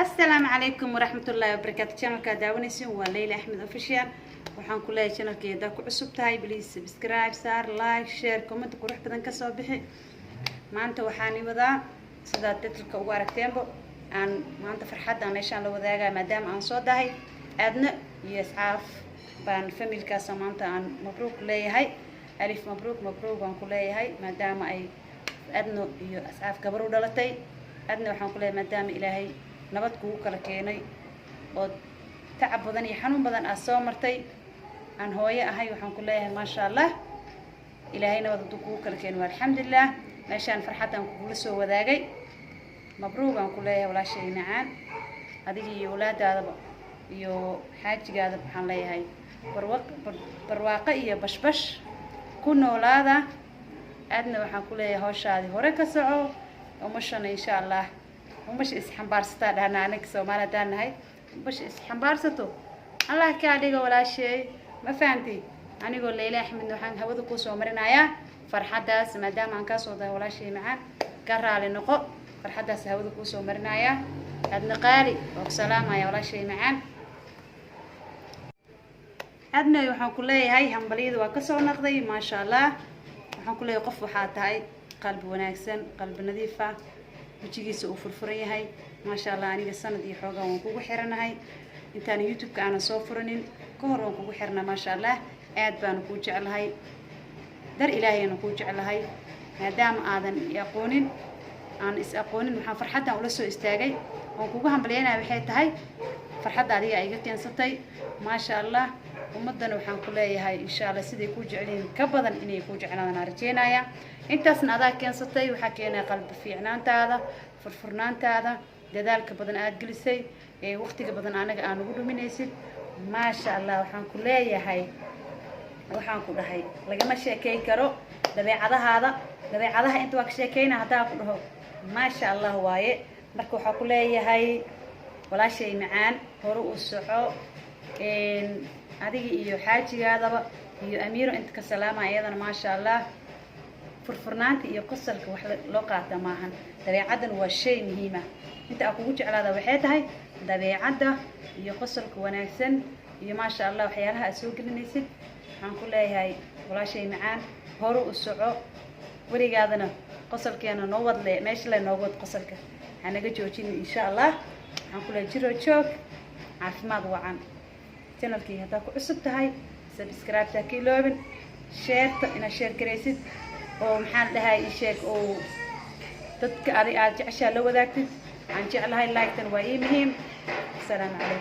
السلام عليكم ورحمة الله وبركاته. channelka daawanaysiin waa Leila Axmed official. waxaan ku leeyahay channelkeeda ku cusub tahay, please subscribe, share, like, share, comment qurux badan ka soo bixi. maanta waxaan wadaa sida titlka ugu aragteenba aan maanta farxad aan meeshaan la wadaagaa maadaama aan soo dahay aadna iyo asxaaf baan familkaas maanta aan mabruuk leeyahay. alif mabruuk aan ku leeyahay maadaama ay aadna iyo asxaaf gabar u dhalatay. aadna waxaan ku leeyahay maadaama ilaahay nabad kugu kala keenay oo tacab badan iyo xanuun badan aad soo martay aan hooyo ahay. waxaan ku leeyahay ma sha Allah ilaahay nabad kugu kala keenay alxamdulillah. meeshaan farxadan kugu soo wadaagay mabruuk aan ku leeyahay walaashay macaan adiga iyo walaadaadaba iyo xaajigaada. waxaan leeyahay barwaaqo iyo bashbash ku noolaada. aadna waxaan ku leeyahay hawshaadi hore ka soco umashana insha Allah umash isxambaarsataa dhahna anaga Soomaali daanahay umash isxambaarsato Allah ka dhigo walaashay ma fahanti. anigoo Leila Axmed waxaan hawada ku soo marinayaa farxadaas maadaama aan ka soo dahay walaashay macaan ka raali noqo. farxadaas hawada ku soo marinayaa aadna qaali oo salaamaya walaashay macaan. aadna waxaan ku leeyahay hambaliyada waa ka soo noqday ma sha Allah. waxaan ku leeyahay qof waxa tahay qalbi wanaagsan qalbi nadiif ah wajigiisa uu furfuran yahay ma sha Allah. aniga sanad iyo xoogaa waan kugu xiranahay intaan YouTube-ka aan soo furanin ka hor waan kugu xirnaa ma sha Allah. aad baan ku jecelahay dar ilaahayna ku jecelahay maadaama aadan aqoonin aan is aqoonin waxaan farxadan ula soo istaagay waan kugu hambalyeynaa waxay tahay farxadda adiga iga keensatay ma sha Allah. ummadana waxaan ku leeyahay insha Allah sidii ku jeceliin ka badan inay ku jeclaadaan arjeynaya. intaasna adaa keensatay waxa keenay qalbi fiicnaantaada furfurnaantaada dadaalka badan aad gelisay ee waqtiga badan anaga aan ugu dhuminaysid ma sha Allah. waxaan ku leeyahay waxaan ku dhahay lagama sheekay karo dabeecadaha inta waa ka sheekayna hadaa ku dhaho ma sha Allah waaye. marka waxaan ku leeyahay walaashay macaan hore u soco adiga iyo xaajigaadaba iyo amiiro inta ka salaama ayadana ma sha Allah. furfurnaanta iyo qosalka wax loo qaata maahan dabeecadan waa shay muhiim ah. inta aan kugu jeclaada waxay tahay dabeecada iyo qosalka wanaagsan iyo ma sha Allah waxyaalaha aad soo gelinaysid. waxaan ku leeyahay walaashay macaan hore u soco warigaadana qosalkeena noo wadle meesha la nooga wad qosalka anaga joojin insha Allah. waxaan ku leeyahay jiro joog caafimaad wacan. channelkii hadaa ku cusub tahay subscribe ta kiloobin share ina share gareysid oo maxaan dhahay sheeg oo dadka aad jeceshaa la wadaagtid aan jeclahay like tan waa muhiim. salaam alaykum.